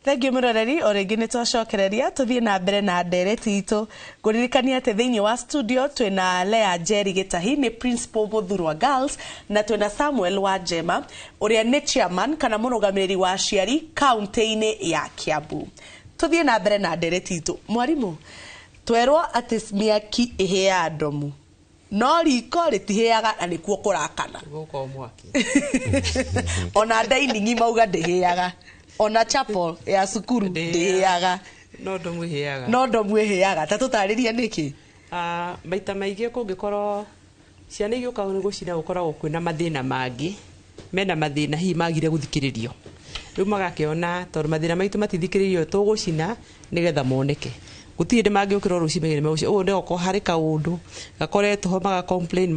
Thank you Muroreri, oregi nitwacokereria tuthie na mbere na ndereti itu kuririkania ati thiini wa studio twina Lea Jerry Gitahi ni principal Muthurwa Girls na twina Samuel Wajema uria ni chairman kana murugamiriri wa aciari county-ini ya Kiambu. Tuthie na mbere na ndereti itu. Mwarimu, twerwo ati miaki ihea ndomu no riko ritiheaga na nikuo kurakana guko mwaki ona dining mauga ndiheaga ona chapel ya sukuru ndiheaga no ndo mweheaga ta tutariria niki maita maigi kungikorwo ciana igioka ni gucina gukoragwo kwina mathina mangi mena mathina hi magire guthikiririo riu magakiona tondu mathina maitu matithikiririo tugucina nigetha moneke gutire mangiukira rucimegere meguci o ne oko hari kaundu gakoretwo maga complain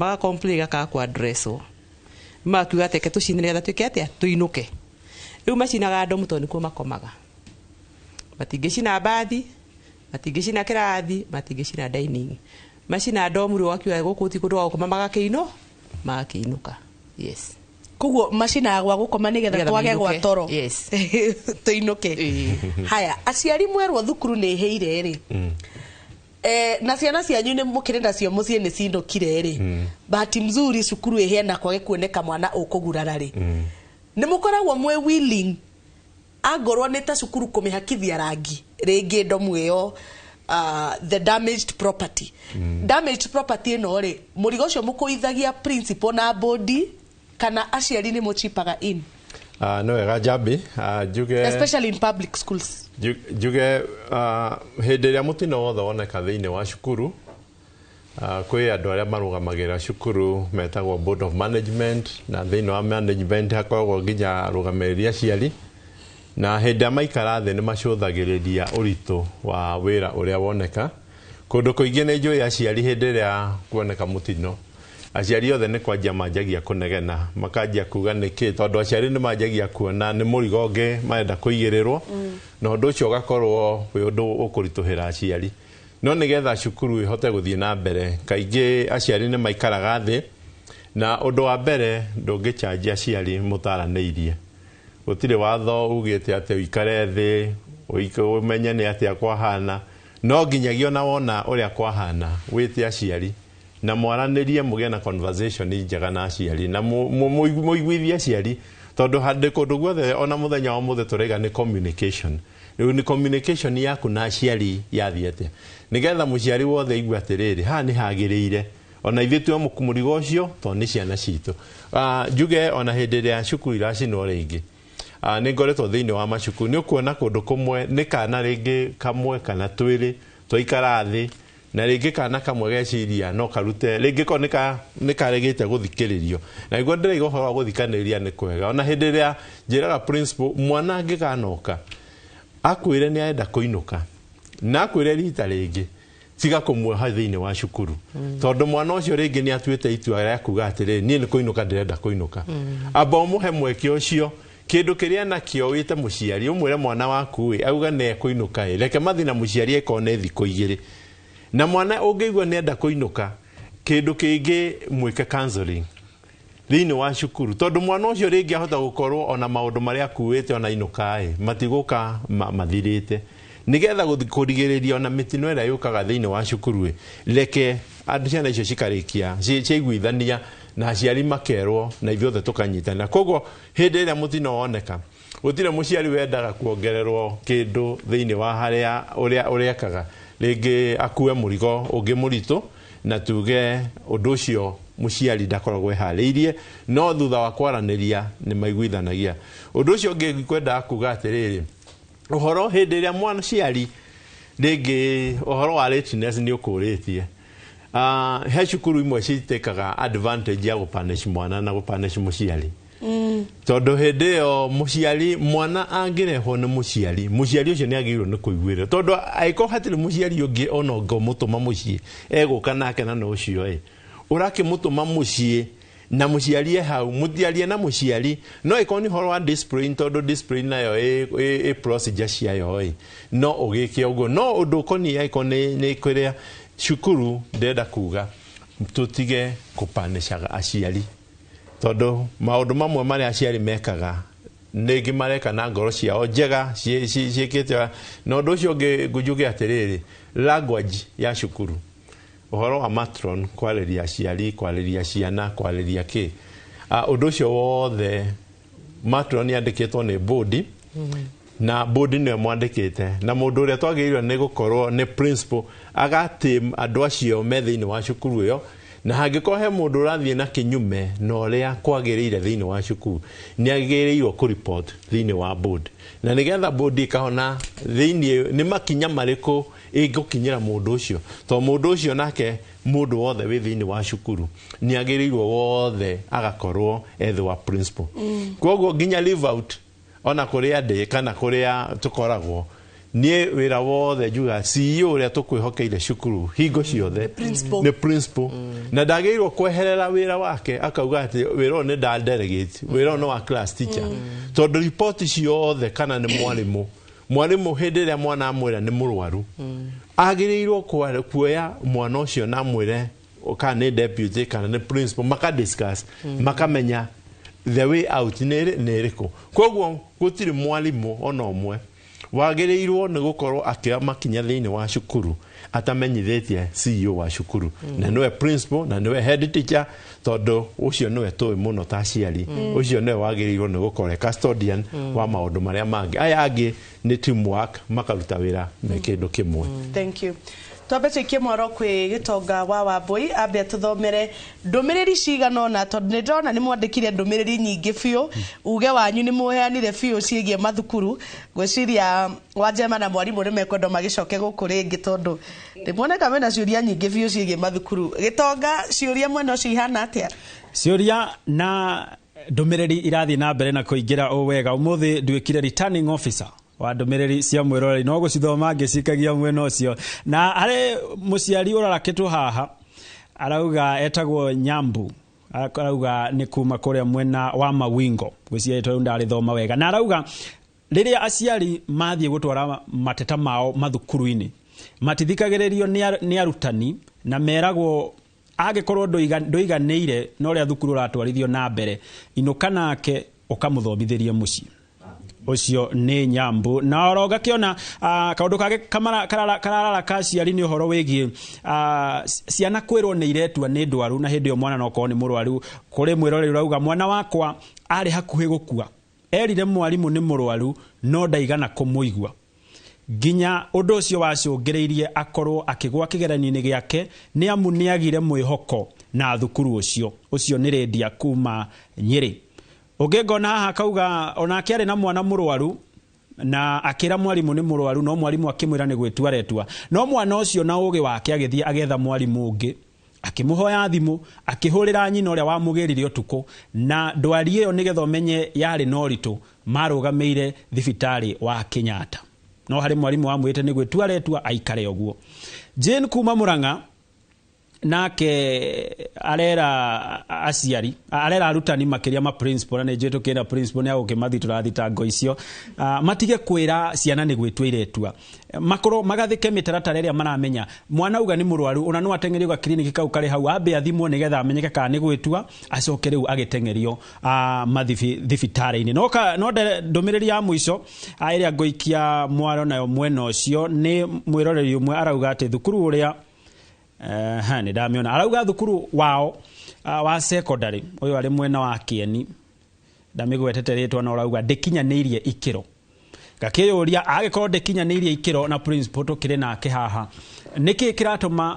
gaka addresswo makiuga teke tucinire gatha twike atia tuinuke riu macinaga ndomu tondu nikuo makomaga matingicina bathi matingicina kirathi matingicina dining macina ndomu ri wakiuga guku ti kundu gukoma magakiinuka yes kuguo macina gwa gukoma nigetha twage gwa toro yes tuinuke haya aciari mwerwo thukuru ni heire ri na ciana cianyu ni mukirenda cio mucie ni cindukire ri bahati mzuri cukuru ihena kwage kuoneka mwana ukugurara ri ni mukoragwo mwe willing agorwo ni ta cukuru kumihakithia rangi ringi ndomu iyo the damaged property no ri murigo cio mukuithagia principal na body kana aciari ni muchipaga in no wega jambi juge especially in public schools juge hende ya mutino wothe woneka thiini wa cukuru kwi andu aria marugamagira cukuru metagwo board of management na thiini wa management hakoragwo nginya rugamiriri aciari na hende maikara thi ni macuthagiriria uritu wa wira uria woneka kundu kuingi ni njui aciari hende ria kuoneka mutino aciari othe ni kwanjia manjagia kunegena makanjia kuga niki tondu aciari ni manjagia kuona ni murigonge marenda kuigirirwo na undu ucio gakorwo wi undu ukurituhira aciari no nigetha cukuru ihote guthie na mbere kaingi aciari ni maikaraga thi na undu wa mbere ndungichanjia aciari mutaraneirie gutire watho ugite ati uikare thi umenye ni atia kwahana no nginyagia na wona uria kwahana wite aciari na mwaranirie muge na conversation njega na aciari na muiguithia aciari tondu hande kundu guothe ona muthenya wa muthe turega ni communication ni communication yaku na aciari yathiete nigetha muciari wothe igua atiriri ha ni hagiriire ona ithuĩ tuo mukumuligo ucio to ni ciana citu njuge ona hĩndĩ ĩrĩa cukuru iracinwo rĩngĩ nĩ ngoretwo thĩinĩ wa macukuru nĩ ũkuona kũndũ kũmwe nĩ kana rĩngĩ kamwe kana twĩrĩ twaikara thĩ na rĩngĩ kana kamwe geciria no karute rĩngĩ ko nĩ karegete gũthikĩrĩrio na igua ndĩraiga ũhoro wa gũthikanĩrĩria nĩ kwega ona hĩndĩ ĩrĩa njĩraga principal mwana angĩkanoka akwĩre nĩ arenda kũinũka na akwĩre rita rĩngĩ tiga kũmuoha thĩinĩ wa cukuru tondũ mwana ũcio rĩngĩ nĩ atuĩte itua rĩa kuga atĩrĩ niĩ nĩ kũinũka ndĩrenda kũinũka amba ũmũhe mweke ũcio kĩndũ kĩrĩa nakĩo wĩte mũciari ũmwĩre mwana waku auga nĩ ekũinũka reke mathi na mũciari ekone thikũ igĩrĩ na mwana ũngĩigua nĩ enda kũinũka kĩndũ kĩngĩ mwĩke counseling thĩinĩ wa cukuru tondũ mwana ũcio rĩngĩ ahota gũkorwo ona maũndũ marĩa akuĩte ona inũka matigũka mathirĩte nigetha kũrigĩrĩria ona mĩtino ĩrĩa yũkaga thĩinĩ wa cukuru reke andũ ciana icio cikarĩkia ciaiguithania na aciari makerwo na ithuothe tũkanyitana koguo hĩndĩ ĩrĩa mũtino woneka gũtirĩ mũciari wendaga kuongererwo kĩndũ thĩinĩ wa harĩa ũrĩekaga rĩngĩ akue mũrigo ũngĩ mũritũ na tuge ũndũ ũcio mũciari ndakoragwo eharĩirie no thutha wa kwaranĩria nĩ maiguithanagia ũndũ ũcio ũngĩ kwenda kuga atĩrĩrĩ ũhoro hĩndĩ ĩrĩa mwana ciari rĩngĩ ũhoro wa lateness nĩ ũkũrĩtie he cukuru imwe citekaga advantage ya gũpanish mwana na gũpanish mũciari tondu hĩndĩ ĩyo mũciari mwana angĩrehwo nĩ mũciari ũcio nĩ agĩrĩirwo nĩ kũiguĩra tondu angĩkorwo hatirĩ mũciari ũngĩ ona ũngĩmũtũma mũciĩ egũka nake na ũcio ũrakĩmũtũma mũciĩ na mũciari hau mũtiarie na mũciari no ĩkorwo nĩ ũhoro wa discipline tondu discipline nayo procedure ciayo no ũgĩke ũguo no ũndũ ũkoniĩ angĩkorwo nĩ kũrĩa cukuru ndenda kuga tutige kũpanishaga aciari tondu maũndũ mamwe marĩa aciari mekaga negi mareka na ngoro ciao njega ciĩkĩte na ũndũ ũcio ngũjuge atĩrĩrĩ language ya cukuru ũhoro wa matron kwarĩria aciari kwarĩria ciana kwarĩria kĩ ũndũ ũcio wothe matron yandĩkĩtwo nĩ bodi na bodi nĩ mwandĩkĩte na mũndũ ũrĩa twagĩrĩirwo nĩ gũkorwo nĩ principal agatim andũ acio me thĩinĩ wa cukuru ĩyo na hangĩkorwo he mũndũ ũrathiĩ na kĩnyume na ũrĩa kwagĩrĩire thĩinĩ wa cukuru nĩ agĩrĩirwo kũreport thĩinĩ wa board na nĩgetha board ĩkahona thĩinĩ nĩ makinya marĩkũ ĩgũkinyĩra mũndũ ũcio to mũndũ ũcio nake mũndũ wothe wĩ thĩinĩ wa cukuru nĩ agĩrĩirwo wothe agakorwo thĩ wa principal koguo nginya leave out ona kũrĩa ndĩ kana kũrĩa tũkoragwo niĩ wĩra wothe njuga CEO ũrĩa tũkwĩhokeire cukuru hingo ciothe nĩ principal na ndagĩrĩirwo kweherera wĩra wake akauga atĩ wĩra ũyũ nĩ nda-delegate wĩra ũyũ nĩ wa class teacher tondũ ripoti ciothe kana nĩ mwarimũ hĩndĩ ĩrĩa mwana amwĩra nĩ mũrwaru agĩrĩirwo kuoya mwana ũcio na amwĩre kana nĩ deputy kana nĩ principal makadiscuss makamenya the way out nĩ ĩrĩkũ koguo gũtirĩ mwarimũ ona ũmwe wagĩrĩirwo nĩ gũkorwo akĩoya makinya thĩinĩ wa cukuru atamenyithĩtie CEO wa cukuru na nĩwe principal na nĩwe head teacher tondũ ũcio nĩwe tũĩ mũno ta aciari ũcio nĩwe wagĩrĩirwo nĩ gũkorwo custodian wa maũndũ marĩa mangĩ aya angĩ nĩ teamwork makaruta wĩra me kĩndũ kĩmwe. Thank you. Twambe tũikie mwaro kwĩ Gĩtonga wa Wambui ambe atũthomere ndũmĩrĩri cigana ũna tondũ nĩ ndĩrona nĩ mwandĩkire ndũmĩrĩri nyingĩ biũ uge wanyu nĩ mũheanire biũ ciĩgiĩ mathukuru ngwĩciria Wanjema na mwarimũ nĩ mekwenda magĩcoke gũkũ rĩngĩ tondũ ndĩmuoneka mena ciũria nyingĩ biũ ciĩgiĩ mathukuru. Gĩtonga ciũria mwena ũcio ihana atĩa? Ciũria na ndũmĩrĩri irathiĩ na mbere na kũingĩra o wega ũmũthĩ nduĩkire returning officer wa ndũmĩrĩri cia mwĩroreri no gũcithoma ngĩcikagia mwena ũcio na harĩ mũciari ũrarakĩtwo haha arauga etagwo Nyambu arauga nĩ kuma kũrĩa mwena wa Mawingo gwĩciria tondũ ndarĩthoma wega na arauga rĩrĩa aciari mathiĩ gũtwara mateta mao mathukuru-inĩ matithikagĩrĩrio nĩ arutani na meragwo agĩkorwo ndũiganĩire na ũrĩa thukuru ũratwarithio na mbere inũka nake ũkamũthomithĩrie mũciĩ ucio nĩ Nyambu na oroga kiona kaundu kage karara kaciari ni uhoro wĩgiĩ ciana kwĩrwo nĩ iretua nĩ ndwaru na hĩndĩ yo mwana no korwo nĩ mũrwaru kũrĩ mwĩroreri urauga mwana wakwa arĩ hakuhĩ gũkua erire mwarimũ nĩ mũrwaru no ndaigana kũmũigua nginya ũndũ ũcio wacũngĩrĩirie akorwo akĩgwa kĩgeranio-inĩ gĩake nĩ amu nĩagire mwĩhoko na thukuru ũcio nĩ Rendia kuma Nyeri. Ũngĩngona haha kauga ona akĩarĩ na mwana mũrwaru na akĩra mwarimũ nĩ mũrwaru no mwarimũ akĩmwĩra nĩ gwĩtua retua no mwana ũcio na ũgĩ wake agĩthiĩ agetha mwarimũ ũngĩ akĩmũhoya thimũ akĩhũrĩra nyina ũrĩa wamũgĩrire ũtukũ na ndwari ĩyo nĩgetha ũmenye yarĩ na ũritũ marũgamĩire thibitarĩ wa Kenyatta no harĩ mwarimũ wamwĩte nĩ gwĩtua retua aikare ũguo. Jane kuma Mũrang'a nake arera aciari arera arutani makĩria ma principal na nĩ njĩtũ kĩra principal nĩ agũkĩmathitũra thitango icio matige kwĩra ciana nĩ gwĩtua iretua makorwo magathĩke mĩtaratara ĩrĩa maramenya mwana uga nĩ mũrwaru ona no ateng'erio ga clinic kau karĩ hau ambe athimwo nĩgetha amenyeke kana nĩ gwĩtua acoke rĩu agĩteng'erio thibitarĩ-inĩ no ndũmĩrĩri ya mũico ĩrĩa ngũikia mwaro nayo mwena ũcio nĩ mwĩroreri ũmwe arauga atĩ thukuru ũrĩa nĩ ndamĩona arauga thukuru wao wa secondary ũyũ arĩ mwena wa Kieni ndamĩgwetete rĩtwa na arauga ndĩkinyanĩirie ikĩro gakĩyũria agĩkorwo ndĩkinyanĩirie ikĩro na principal tũkĩrĩ nake haha nĩkĩ kĩratũma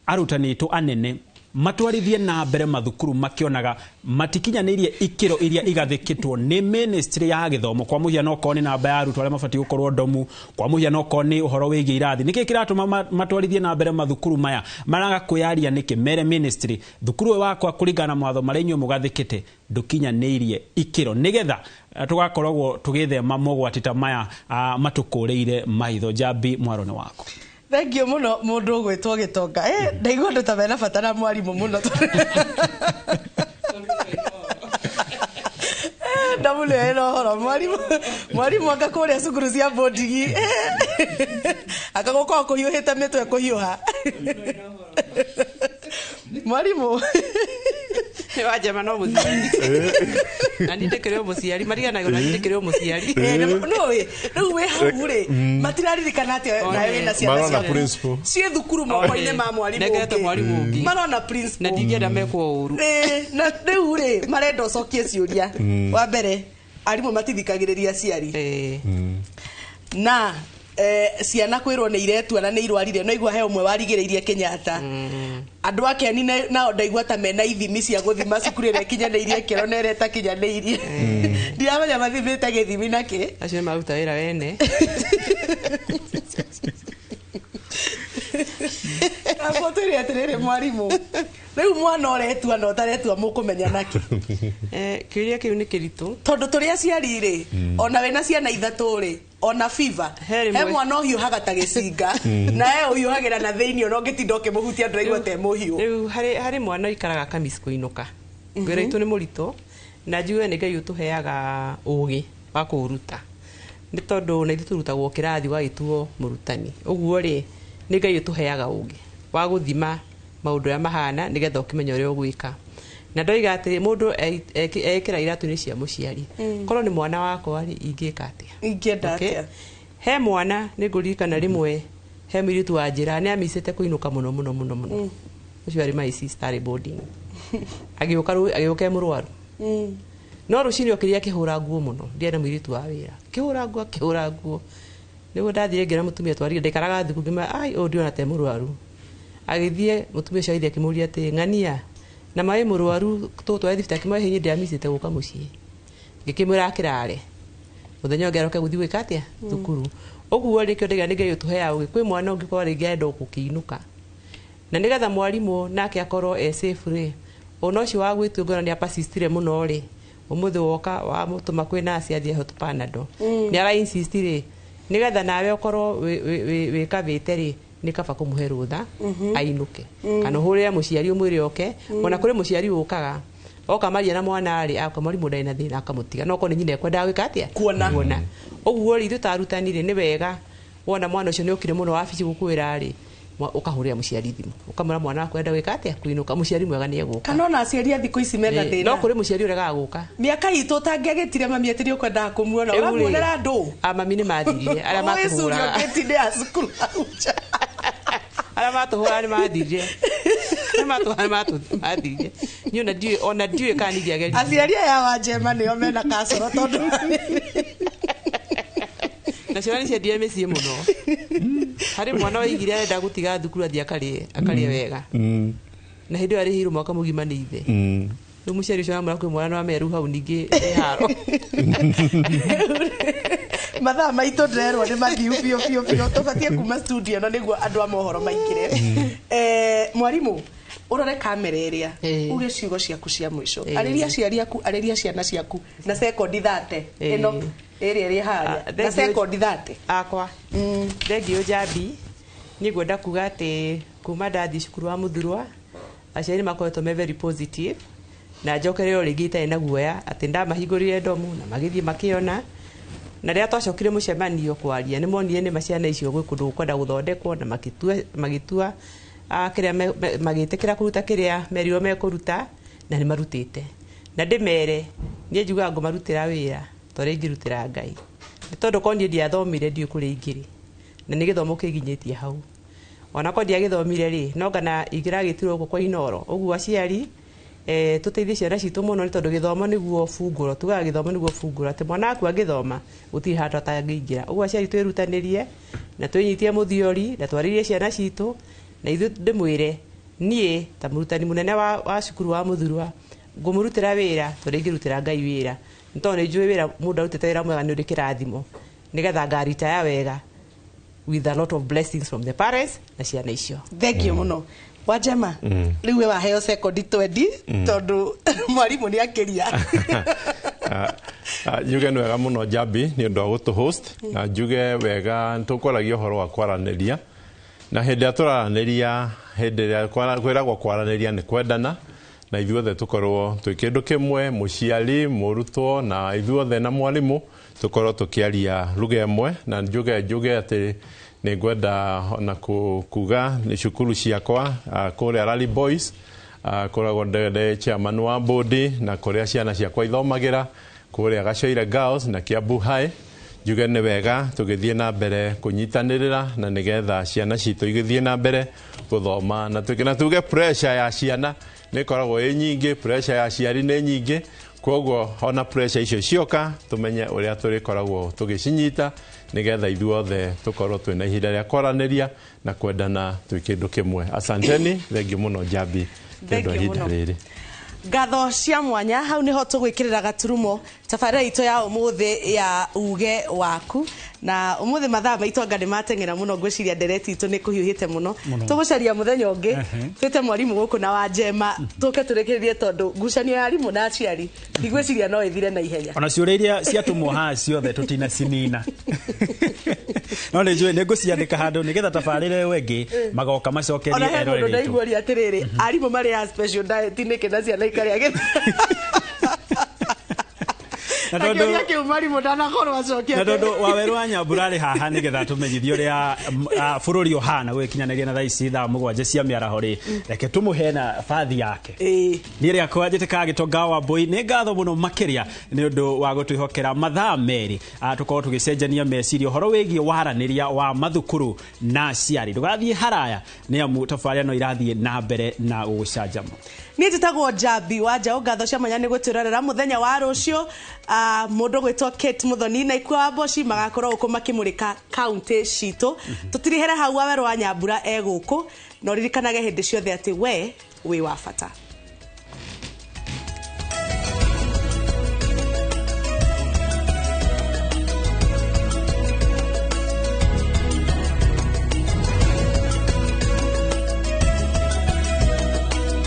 arutani aitũ anene matwarithie na mbere mathukuru makĩonaga matikinyanĩirie ikĩro iria igathĩkĩtwo nĩ ministry ya gĩthomo kwa mũhiano okorwo nĩ namba ya arutwo arĩa mabatiĩ gũkorwo ndomu kwa mũhiano okorwo nĩ ũhoro wĩgiĩ irathi nĩkĩ kĩratũma matwarithie na mbere mathukuru maya maraga kwĩyaria nĩkĩ mere ministry thukuru ũyũ wakwa kũringana na mawatho marĩa inyuĩ mũgathĩkĩte ndũkinyanĩirie ikĩro nĩgetha tũgakoragwo tũgĩthema mogwati ta maya matũkũrĩire maitho. Njambi mwarone wako. Thank you muno mundu gwitwo Gĩtonga ndaigua ndu ta mena bata na mwarimũ muno ndamule eno horo mwarimũ akakũrĩa cukuru cia bondigi akagũkorwo kũhiũhĩte mĩtwe kũhiũha mwarimũ Wajama no muciari. Na ndikireo muciari mariganago na ndikireo muciari. No we hau ri matiraririkana ati nawe wina ciana marona principal cie thukuru moko-inĩ ma mwarimu ũngĩ marona principal na ndingĩenda mekwo ũru na rĩu ri marenda ũcokie ciũria wa mbere arimũ matithikagĩrĩria aciari na ciana kwĩrwo nĩ iretua na nĩ irwarire no igua he ũmwe warigĩrĩirie Kenyatta andũ ake ni na ndaigua ta mena ithimi cia gũthima cukuru ĩrĩa kinyanĩirie kĩro na ĩrĩa ĩtakinyanĩirie ndiramenya mathimĩte gĩthimi nakĩ acio maruta wĩra wene akotere atirĩrĩ mwarimu rĩu mwana ũretua na ũtaretua mũkũmenya nakĩ kĩũria kĩu nĩ kĩritũ tondũ tũrĩ aciari rĩ ona wena ciana ithatũ rĩ ona fever he mwana ũhiũhaga ta gĩcinga na he ũhiũhagĩra na thĩinĩ ona ũngĩtinda ũkĩmũhutia ndũraigua ta mũhiũ rĩu harĩ mwana ikaraga kamis kũinũka wĩra itũ nĩ mũritũ na njuge nĩ Ngai ũtũheaga ũgĩ wa kũruta nĩ tondũ na ithuĩ tũrutagwo kĩrathi wagĩtuo mũrutani ũguo rĩ nĩ Ngai ũtũheaga ũgĩ wa gũthima maũndũ ya mahana nĩgetha ũkĩmenya ũrĩa ũgwĩka na ndoiga atĩ mũndũ ekĩra iratũ-inĩ cia mũciari korwo nĩ mwana wakwa rĩ ingĩka atĩa ingĩenda atĩa he mwana nĩ ngũririkana rĩmwe he mũirĩtu wa njĩra nĩ amicĩte kũinũka mũno mũno mũno mũno ũcio arĩ my sister boarding agĩũka mũrwaru no rũcinĩ okĩria kĩhũra nguo mũno ndiana mũirĩtu wa wĩra kĩhũra nguo nĩguo ndathire ngĩra mũtumia twarire ndaikaraga thikũ ngĩma ai ndiona ta mũrwaru agĩthiĩ mũtumia ũcio agĩthiĩ akĩmũria atĩ ng'ania na maĩ mũrwaru tũtwaye thibitarĩ akĩmwĩra hihi ndiamicĩte gũka mũciĩ ngĩkĩmwĩra akĩrare mũthenya ũngĩ aroka gũthiĩ gwĩka atĩa thukuru ũguo rĩkĩo ndaiga nĩ Ngai ũtũheaga ũgĩ kwĩ mwana ũngĩkorwo rĩngĩ arenda gũkĩinũka na nĩgetha mwarimũ nake akorwo safe rĩ ona ũcio wa gwĩtua ngona nĩ apasistire mũno rĩ ũmũthĩ woka wa mũtũma kwĩ nasi athiĩ hot panado nĩ ara insist rĩ nĩgetha nawe ũkorwo wĩkavĩte rĩ nĩ kaba kũmũhe rũtha ainũke kana ũhũrĩre mũciari ũmwĩre oke ona kũrĩ mũciari ũkaga oka maria na mwana rĩ aka mwarimũ ndai na thĩna akamũtiga no korwo nĩ nyina ekwendaga gwĩka atĩa kuona ũguo rĩ ithuĩ ta arutani rĩ nĩ wega wona mwana ũcio nĩ ũkire mũno wabici gũkwĩra rĩ ũkahũrĩra mũciari thimũ ũkamwĩra mwana waku enda gwĩka atĩa kũinũka mũciari mwega nĩ egũka kana ona aciari a thikũ ici mena thĩna no kũrĩ mũciari ũregaga gũka mĩaka itũ ũtangĩagĩtire mami atĩ nĩ ũkwendaga kũmuona ũramuonera andũ mami nĩ mathirire arĩa matũhũraga arĩa matũhũraga nĩ mathirire mathirie niĩ ona ndiũĩ kana nĩ ndiageria aciari aya wa Njema nĩo mena kasoro tondũ na ciana nĩciendire mĩciĩ mũno harĩ mwana waigire arenda gũtiga thukuru athiĩ akarĩe wega na hĩndĩ ĩyo arĩhĩirwo mwaka mũgima nĩ ithe rĩu mũciari ũcio amwĩra kwĩ mwana no ameru hau ningĩ haro mathaa maitũ ndĩrerwo nĩ mathiu biũ tũbatiĩ kuma studio no nĩguo andũ a mohoro maingĩre mwarimũ ũrore kamera ĩrĩa uge ciugo ciaku cia mũico arĩria aciari aku arĩria ciana ciaku na sekondi 30 ĩno ĩrĩa ĩrĩ harĩa na sekondi 30 akwa thengio Njambi nĩ ngwenda kuga atĩ kuma ndathi cukuru wa Mũthurwa aciari makoretwo me very positive na njokere o rĩngĩ itarĩ na guoya atĩ ndamahingũrire ndomu na magĩthiĩ makĩona na rĩrĩa twacokire mũcemanio kwaria nĩ monire nĩ maciana icio gwĩ kũndũ kwenda gũthondekwo na magĩtua kĩrĩa magĩtĩkĩra kũruta kĩrĩa merirwo mekũruta na nĩ marutĩte na ndĩmere niĩ njugaga ngũmarutĩra wĩra tondũ ingĩrutĩra Ngai nĩ tondũ korwo niĩ ndiathomire ndiũĩ kũrĩa ingĩrĩ na nĩ gĩthomo kĩnginyĩtie hau ona korwo ndiagĩthomire rĩ no ngana ingĩragĩtirwo gũkũ kwa Inoro ũguo aciari tũteithie ciana citũ mũno nĩ tondũ gĩthomo nĩguo bungũro tugaga gĩthomo nĩguo bungũro atĩ mwana waku angĩthoma gũtirĩ handũ atangĩingĩra ũguo aciari twĩrutanĩrie na twĩnyitie mũthiori na twarĩrie ciana citũ na ithuĩ ndĩmwĩre niĩ ta mũrutani mũnene wa cukuru wa Mũthurwa ngũmũrutĩra wĩra tondũ ingĩrutĩra Ngai wĩra nĩ tondũ nĩ njũĩ wĩra mũndũ arutĩte wĩra mwega nĩ ũrĩ kĩrathimo nĩgetha ngaritaya wega with a lot of blessings from the parents na ciana icio thengio mũno wa Njema rĩu we waheo sekondi 20 tondũ mwarimũ nĩ akĩria njuge nĩ wega mũno Njambi nĩ ũndũ wa gũtũ host na njuge wega tũkwaragia ũhoro wa kwaranĩria na hĩndĩ ĩrĩa tũraranĩria hĩndĩ ĩrĩa kwĩragwo kwaranĩria nĩ kwendana na ithuothe tũkorwo twĩ kĩndũ kĩmwe mũciari mũrutwo na ithuothe na mwarimũ tũkorwo tũkĩaria lugha ĩmwe na njuge atĩ nĩ ngwenda na kuga nĩ cukuru ciakwa kũrĩa Rally Boys koragwo ndende chairman wa bodi na kuria ciana ciakwa ithomagira kuria Gacoire Girls na Kiambu High njuge nĩ wega tũgĩthiĩ na mbere kũnyitanĩrĩra na nĩgetha ciana citũ igĩthiĩ na mbere gũthoma na tũkĩna tuge pressure ya ciana nĩ koragwo ĩ nyingĩ pressure ya ciari nĩ nyingĩ koguo ona pressure icio cioka tũmenye ũrĩa tũrĩkoragwo tũgĩcinyita nĩgetha ithuothe tũkorwo twĩna ihinda rĩa kwaranĩria na kwendana twĩ kĩndũ kĩmwe asanteni thengiũ mũno Njambi nĩ ihinda rĩrĩ ngatho cia mwanya hau niho tugwikirira gaturumo tabarĩra itũ ya umuthi ya uge waku na umuthi mathaa maitũ anga nĩ mateng'era mũno ngwĩciria ndereti itũ nĩ kũhiũhĩte mũno tũgũcaria mũthenya ũngĩ twĩte mwarimũ gũkũ na wa Njema tũke tũrĩkĩrĩrie tondũ ngucanio ya arimũ na aciari ndigwĩciria no ĩthire na ihenya ona ciũria iria ciatũmwo haha ciothe tũtinacinina no nĩ njũĩ nĩ ngũciandĩka handũ nĩgetha tabarĩra ĩyo ĩngĩ magoka macokerie eroreri itũ ndaiguoria atĩrĩrĩ arimũ marĩ ya special diet nĩkĩ na ciana ikarĩa na tondũ Waweru wa Nyambura arĩ haha nĩgetha tũmenyithio ũrĩa bũrũri ũhana gũgĩkinyanĩria na thaa ici thaa 7 cia mĩaraho rĩ reke tũmũhe na bathi yake niĩ rĩakwa njĩtĩkaga Gĩtonga Wambui nĩ ngatho mũno makĩria nĩ ũndũ wa gũtwĩhokera mathaa merĩ tũkorwo tũgĩcenjania meciria ũhoro wĩgiĩ waranĩria wa mathukuru na aciari ndũgathiĩ haraya nĩ amu tabarĩra no irathiĩ na mbere na gũgũcanjama niĩ njĩtagwo Njambi wa Njaũ ngatho cia mwanya nĩ gwĩtũrorera mũthenya wa rũciũ mũndũ gwĩtwo Kate Muthoni na Ikwa wa Mboci magakorwo gũkũ makĩmũrĩka kaunti citũ tũtirihere hau Waweru wa Nyambura egũkũ no ririkanage hĩndĩ ciothe atĩ we wĩ wa bata